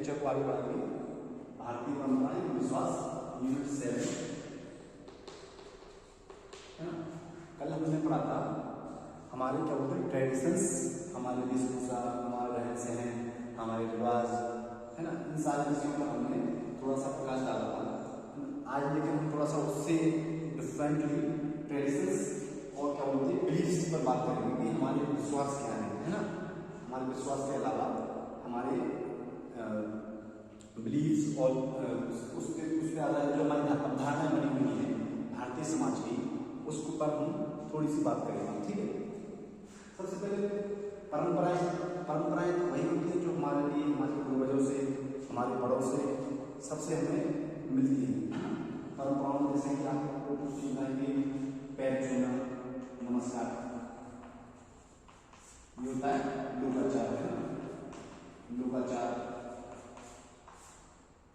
Lecture को आगे बढ़ाएंगे। भारतीय परंपराएं विश्वास यूनिट 7 है ना। कल हमने पढ़ा था हमारे क्या बोलते हैं ट्रेडिशंस, हमारे वेशभूषा, हमारा रहन सहन, हमारे रिवाज है ना, इन सारी विषयों पर हमने थोड़ा सा प्रकाश डाला था। आज लेकिन हम थोड़ा सा उससे डिफरेंटली ट्रेडिशंस और क्या बोलते हैं बिलीफ्स पर बात करेंगे कि हमारे विश्वास क्या है ना। हमारे विश्वास के अलावा हमारे बिलीव्स और उसके आधार जो हमारी अवधारणाएं बनी हुई है भारतीय समाज की, उसके ऊपर हम थोड़ी सी बात करेंगे, ठीक है। सबसे पहले परंपराएं तो वही होती है जो हमारे लिए हमारे पूर्वजों से, हमारे बड़ों से सबसे हमें मिलती है। परंपराओं में जैसे कि आपको कुछ चीजें पैर छूना, नमस्कार, ये होता है लोकाचार, है ना, लोकाचार,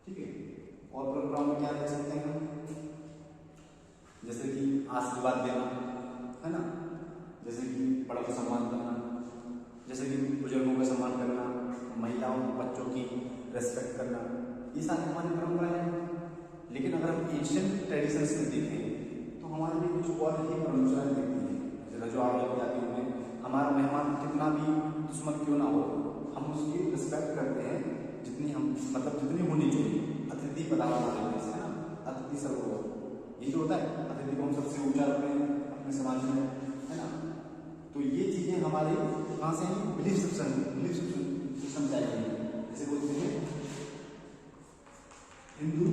ठीक है। और परंपराओं में क्या देख सकते हैं हम, जैसे कि आशीर्वाद देना, है ना, जैसे कि बड़ों का सम्मान करना, जैसे कि बुजुर्गों का सम्मान करना, महिलाओं बच्चों की रेस्पेक्ट करना, ये सारी हमारी परंपराएं हैं। लेकिन अगर हम एशियन ट्रेडिशंस में देखें तो हमारे लिए कुछ और ही परंपराएं दिखती हैं। जैसे जो आप जाति में हमारा मेहमान कितना भी दुश्मन क्यों ना हो, हम उसकी रिस्पेक्ट करते हैं जितनी हम मतलब जितनी होनी चाहिए। अतिथि पधारो है ना, अतिथि सर्वभूत, ये जो होता है अतिथि को हम सबसे ऊंचा रखते हैं अपने समाज में, है ना। तो ये चीजें हमारे कहाँ से हैं, बिलीफ सिस्टम चाहिए। जैसे बोलते हैं Hindu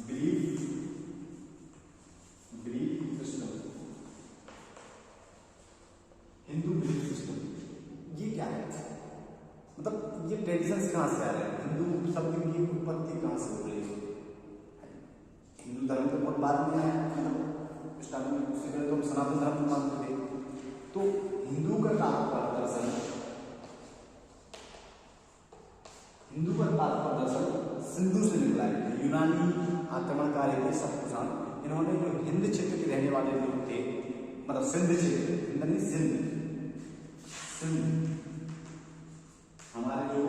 belief system, Hindu belief system, ये क्या है, मतलब ये ट्रेडिशंस कहाँ से आ रहे हैं, हिंदू शब्द की उत्पत्ति कहाँ से हो रही है। हिंदू धर्म तो बहुत बाद में आया, मतलब स्टार्टिंग में, उससे पहले तो हम सनातन धर्म को मानते थे। तो हिंदू का तात्पर्य दरअसल, हिंदू का तात्पर्य दरअसल सिंधु से निकला है। यूनानी आक्रमणकारी थे शत्रुघ्न, इन्होंने जो हिंद क्षेत्र के रहने वाले लोग थे, मतलब सिंध क्षेत्र, हिंद नहीं सिंध, हमारे जो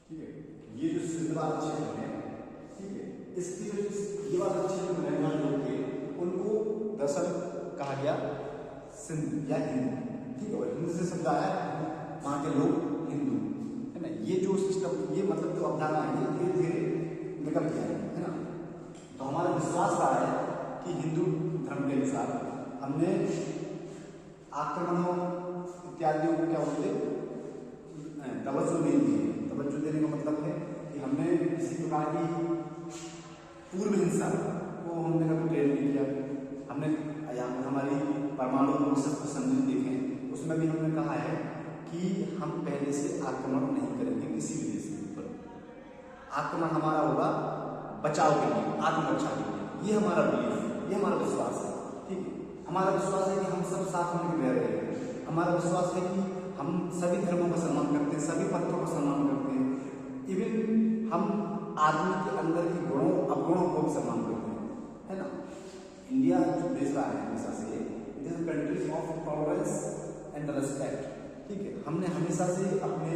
ठीक है, ये जो सिंध वाला क्षेत्र है, ठीक है, इसकी जो ये वाला क्षेत्र में रहने वाले लोग थे उनको दरअसल कहा गया सिंध या हिंद, ठीक है। और हिंद से शब्द आया वहां के लोग हिंदू, है ना। ये जो सिस्टम, ये मतलब जो अवधारणा है ये धीरे धीरे निकल गया है ना। तो हमारा विश्वास रहा है कि हिंदू धर्म के अनुसार हमने आक्रमणों इत्यादियों को क्या बोलते तवज्जो नहीं दी। तवज्जो देने का मतलब है कि हमने किसी प्रकार की पूर्व हिंसा को हमने कभी ट्रेन नहीं किया। हमने हमारी परमाणु शस्त्र संधि देखें, उसमें भी हमने कहा है कि हम पहले से आक्रमण नहीं करेंगे किसी भी देश के ऊपर। आक्रमण हमारा होगा बचाव के लिए, आत्मरक्षा के लिए। ये हमारा बिलीफ है, ये हमारा विश्वास है, ठीक है। हमारा विश्वास है कि हम सब साथ मिलकर रह रहे हैं। हमारा विश्वास है कि हम सभी धर्मों का सम्मान करते हैं, सभी पंथों का सम्मान करते हैं। इवन हम आदमी के अंदर के गुणों अवगुणों को भी सम्मान करते हैं, है ना। इंडिया जो देश रहा है हमेशा से, it is country of tolerance and respect, ठीक है। हमने हमेशा से अपने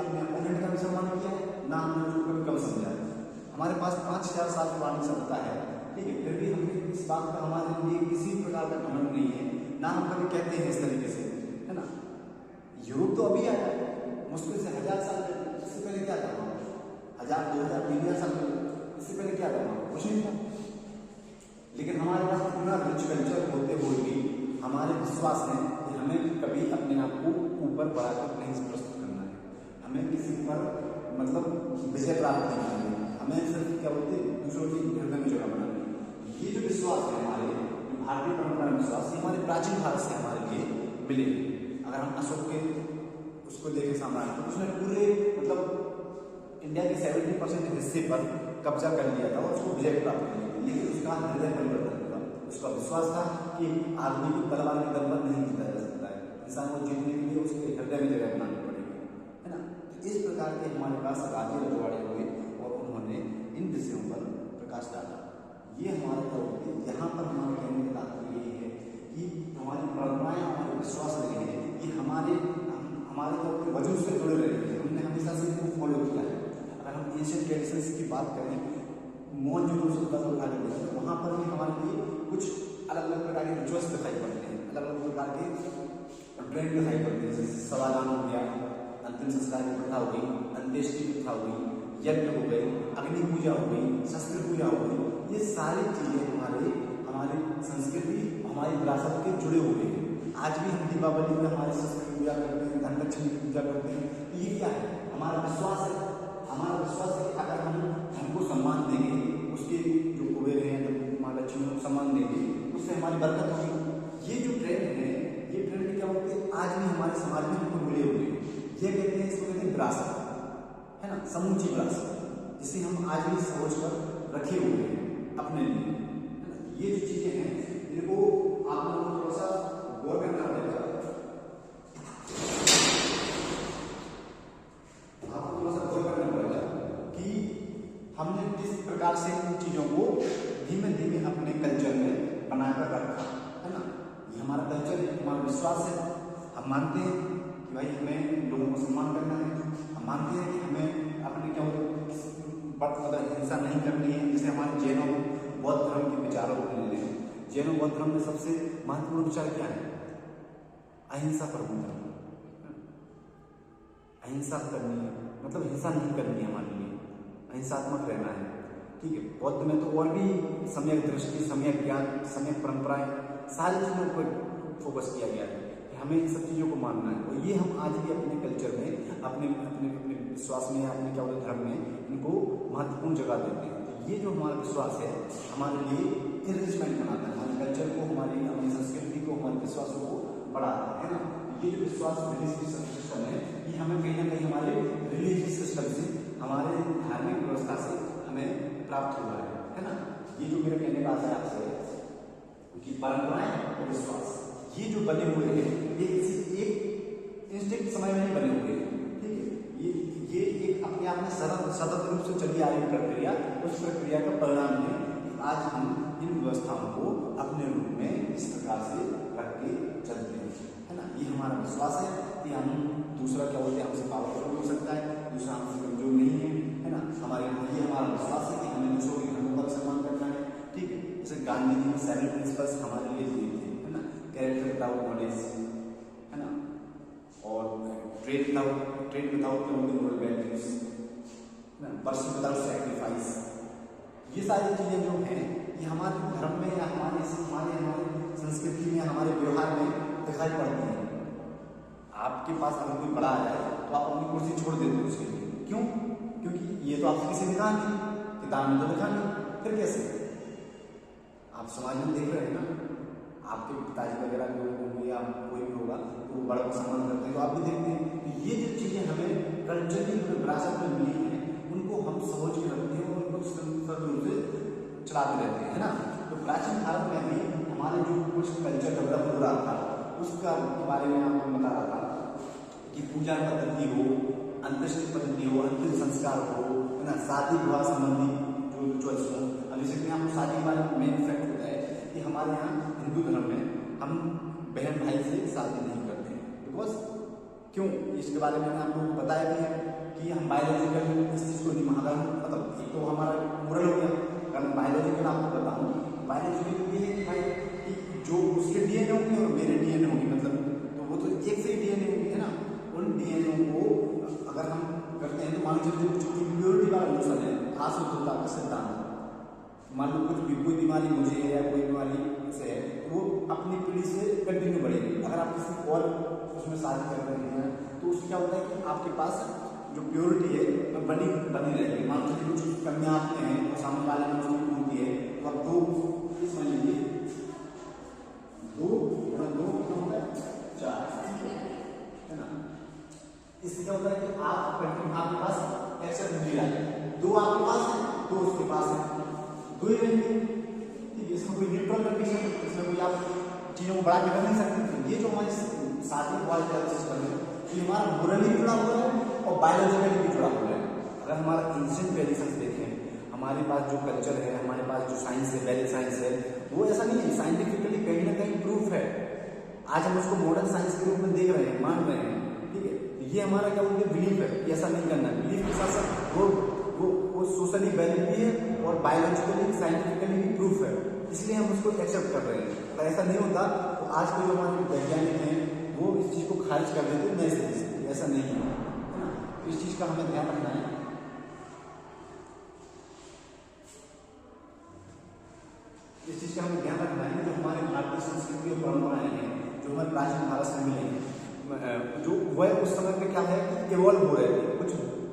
अपोनेंट का भी सम्मान किया है, ना हमने उसको कभी कम समझा है। हमारे पास 5000 साल पुरानी सभ्यता है, ठीक है, फिर भी हमें इस बात का हमारे लिए किसी प्रकार का घमंड नहीं है, ना हम कभी कहते हैं इस तरीके से, है ना। यूरोप तो अभी आया है, मुश्किल से 1000 साल पहले, इससे पहले क्या था, 1000, 2000, 3000 साल पहले, इससे पहले क्या था, कुछ नहीं था। लेकिन हमारे पास इतना रिच कल्चर होते हुए भी हमारे विश्वास है कि हमें कभी अपने आप को ऊपर बढ़ाकर नहीं प्रस्तुत करना है, हमें किसी पर मतलब विजय प्राप्त नहीं करनी है, हमें सिर्फ क्या बोलते हैं दूसरों की हृदय में जगह बनानी है। ये जो विश्वास है हमारे भारतीय परंपरा विश्वास, ये हमारे प्राचीन भारत से हमारे लिए मिले। अगर हम अशोक के उसको देखें साम्राज्य, तो उसने पूरे मतलब इंडिया के 70% हिस्से पर कब्जा कर लिया था और उसको विजय प्राप्त कर लिया, लेकिन उसका हृदय परिवर्तन हुआ। उसका विश्वास था कि आदमी की तलवार के दम पर नहीं जीता जा सकता है, इंसान को जीतने के लिए उसके हृदय में जगह बनानी पड़ेगी, है ना। तो इस प्रकार के हमारे पास राजे रजवाड़े हुए और उन्होंने इन विषयों पर ये हमारे तौर यहाँ पर हमारे कहने का तात्पर्य ये है कि हमारी परंपराएं, हमारे विश्वास रहे हैं, ये हमारे तौर पर वजूद से जुड़े रहे हैं, हमने हमेशा से इनको फॉलो किया है। अगर हम एशियन ट्रेडिशंस की बात करें, मोहनजोदड़ो सभ्यता को उठा लेते हैं, वहाँ पर भी हमारे लिए कुछ अलग अलग प्रकार के रिचुअल्स दिखाई पड़ते हैं, अलग अलग प्रकार के ट्रेंड दिखाई पड़ते हैं। जैसे सवादान हो गया, अंतिम संस्कार की प्रथा हो गई, अंत्येष्टि की प्रथा हो गई, यज्ञ हो गए, अग्नि पूजा हो गई, शस्त्र पूजा हो गई, ये सारी चीजें हमारी संस्कृति, हमारी विरासत के जुड़े हुए हैं। आज भी हम दीपावली में हमारे शस्त्र की पूजा करते हैं, धन लक्ष्मी की पूजा करते हैं। ये क्या है? हमारा विश्वास है। हमारा विश्वास है कि अगर हम हमको सम्मान देंगे, उसके जो कुबेर हैं, जब माँ लक्ष्मी को सम्मान देंगे, उससे हमारी बरकत होगी। ये जो ट्रेंड है, ये ट्रेंड क्या होते हैं, आज भी हमारे समाज में हमको मिले हुए हैं। ये कहते हैं, इसको कहते हैं विरासत, है ना, समूची विरासत, जिसे हम आज भी सोच कर रखे हुए हैं अपने लिए। ये जो चीजें हैं, इनको आप लोगों को थोड़ा सा गौर करना पड़ेगा, आपको थोड़ा सा गौर करना पड़ेगा कि हमने किस प्रकार से इन चीजों को धीमे धीमे अपने कल्चर में बनाकर रखा है ना। ये हमारा कल्चर है, हमारा विश्वास है। हम मानते हैं कि भाई हमें लोगों को सम्मान करना है, हम मानते हैं कि हमें अपने क्या मतलब हिंसा नहीं करनी है। जैसे हमारे जैनों बौद्ध धर्म के विचारों को ले लें, जैनों बौद्ध धर्म में सबसे महत्वपूर्ण विचार क्या है? अहिंसा परमो धर्म। अहिंसा करनी है, मतलब हिंसा नहीं करनी है, हमारे लिए अहिंसात्मक रहना है, ठीक है। बौद्ध में तो और भी सम्यक दृष्टि, सम्यक ज्ञान, सम्यक परंपराएं, सारी चीजों पर फोकस किया गया है कि हमें इन सब चीजों को मानना है। और ये हम आज भी अपने कल्चर में, अपने अपने अपने विश्वास में, अपने क्या बोलते धर्म में इनको महत्वपूर्ण जगह देते हैं। तो ये जो हमारा विश्वास है, हमारे लिए इनरिचमेंट बनाता है, हमारे कल्चर को, हमारी संस्कृति को, हमारे विश्वासों को बढ़ाता है ना। ये जो विश्वास रिलीजियस सिस्टम है, ये हमें कहीं ना कहीं हमारे रिलीजियस सिस्टम से, हमारे धार्मिक व्यवस्था से हमें प्राप्त हुआ है ना। ये जो मेरे कहने का आशय आपसे कि परंपराएं और विश्वास ये जो बने हुए हैं, ये किसी एक इंस्टेंट समय में नहीं बने हुए हैं, ठीक है। ये एक अपने आप में सतत रूप से चली आ रही प्रक्रिया, उस प्रक्रिया का परिणाम है कि आज हम इन व्यवस्थाओं को अपने रूप में इस प्रकार से रख के चलते हैं, है ना। ये हमारा विश्वास है कि हम दूसरा क्या बोलते हैं, हमसे पावरफुल हो सकता है, दूसरा हमसे कमजोर नहीं है ना। ये हमारा विश्वास है कि हमें दूसरों के धर्मों का सम्मान करना है, ठीक है। जैसे गांधी जी ने 7 प्रिंसिपल्स हमारे लिए दिए थे, है ना। कैरेक्टर विदाउट नॉलेज, है ना, और trade without moral values, person without sacrifice. ये सारी चीजें जो हैं, ये हमारे धर्म में या हमारे संस्कृति में, हमारे व्यवहार में दिखाई पड़ती है। आपके पास अगर कोई बड़ा आ जाए तो आप अपनी कुर्सी छोड़ देते हो उसके लिए, क्यों? क्योंकि ये तो आपसे किसी ने कहा नहीं, किताब में तो लिखा नहीं, फिर कैसे? आप समाज में देख रहे हैं ना, आपके पिताजी वगैरह जो होंगे या कोई भी होगा तो वो बड़ा सम्मान करते हैं, तो आप भी देखते हैं। तो ये जो चीजें हमें कल्चरली विरासत में मिली हैं, उनको हम समझ के रखते हैं और उनको सतत रूप से चलाते रहते हैं, है ना। तो प्राचीन भारत में भी हमारे जो कुछ कल्चर डेवलप हो रहा था, उसका बारे में आपको बता रहा था कि पूजा पद्धति हो, अंत्येष्टि पद्धति हो, अंतिम संस्कार हो, है ना, शादी विवाह संबंधी जो रिचुअल्स हो। अब जैसे कि आपको शादी के बारे में मेन फैक्ट होता है कि हमारे यहाँ हिंदू धर्म में हम बहन भाई से शादी नहीं करते हैं, बिकॉज क्यों? इसके बारे में मैंने आपको बताया भी है कि हम बायोलॉजिकल इस चीज़ को नहीं, मतलब एक तो हमारा मोरल हो गया, अगर मैं बायोलॉजिकल आपको बताऊँ, बायोलॉजिकल ये है कि भाई कि जो उसके डीएनए होंगे और मेरे डीएनए होंगे, मतलब तो वो तो एक से ही डीएनए होंगे, है ना। उन डीएनए को अगर हम करते हैं तो मान लीजिए कुछ इम्प्योरिटी वाला लोशन है, खास होता है सिद्धांत, मान लो कोई बीमारी मुझे है या कोई बीमारी से है, वो अपनी पीढ़ी से कंटिन्यू बढ़ेगी। अगर आप किसी और उसमें शादी कर रहे हैं तो उससे क्या होता है कि आपके पास जो प्योरिटी है वो बनी रहेगी। मान लीजिए कुछ कमियां आते हैं और सामने वाले में उसकी होती है, तो आप दो समझ लीजिए, दो होता है 4, है ना। इससे क्या होता है कि आपके पास एक्सेस मिल रहा है, 2 आपके पास है, 2 उसके पास है, 2 ही रहेंगे, ठीक है। इसमें कोई न्यूट्रल कंडीशन, इसमें कोई आप चीजों को बढ़ा के कर नहीं सकते। ये जो हमारी शादी वाला सिस्टम है, ये हमारा मोरली भी जुड़ा हुआ है और बायोलॉजिकली भी जुड़ा हुआ है। अगर हमारा एंशिएंट ट्रेडिशंस देखें, हमारे पास जो कल्चर है, हमारे पास जो साइंस है, वैलिड साइंस है, वो ऐसा नहीं है, साइंटिफिकली कहीं ना कहीं प्रूफ है। आज हम उसको मॉडर्न साइंस के रूप में देख रहे हैं, मान रहे हैं, ठीक है। ये हमारा क्या बोलते हैं, बिलीफ है कि ऐसा नहीं करना है। बिलीफ के साथ साथ वो सोशली वैलिड भी है और बायोलॉजिकली साइंटिफिकली भी प्रूफ है, इसलिए हम उसको एक्सेप्ट कर रहे हैं। अगर ऐसा नहीं होता तो आज के जो हमारे वैज्ञानिक हैं वो इस चीज़ को खारिज कर देते नए सिरे से, ऐसा नहीं है ना। इस चीज़ का हमें ध्यान रखना है। इस चीज़ का हमें ध्यान रखना है कि जो हमारे भारतीय संस्कृति और परंपराएं हैं, जो हमारे प्राचीन भारत से मिले हैं, जो वह उस समय पे क्या है कि इवॉल्व हो रहे थे। कुछ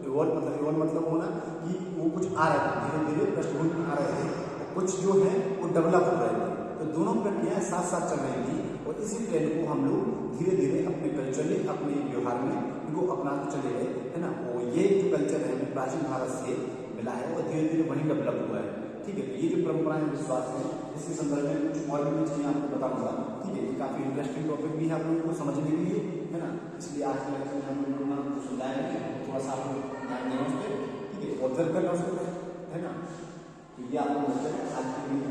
इवॉल्व मतलब होना कि वो कुछ आ रहे थे, धीरे धीरे पृष्ठभूमि में आ रहे थे, और कुछ जो है वो डेवलप हो रहे थे। तो दोनों प्रक्रियाएं साथ साथ चल रही थी, और इसी ट्रेंड को हम लोग धीरे धीरे अपने कल्चरली, अपने व्यवहार में इनको अपनाते चले गए, है ना। वो ये जो कल्चर है प्राचीन भारत से मिला है, वो धीरे धीरे वहीं डेवलप हुआ है, ठीक है। तो ये जो परंपराएं विश्वास है, इसके संदर्भ में कुछ और भी चीजें आपको बताऊंगा, ठीक है। काफी इंटरेस्टिंग टॉपिक भी है आप लोगों को समझने के लिए, है ना। इसलिए आज के लेक्चर में हम लोगों ने समझाएंगे, थोड़ा सा आप लोग ध्यान देना उस पर, ठीक है, ऑब्जर्व करना उसको, है ना। तो ये आप लोग आज के लिए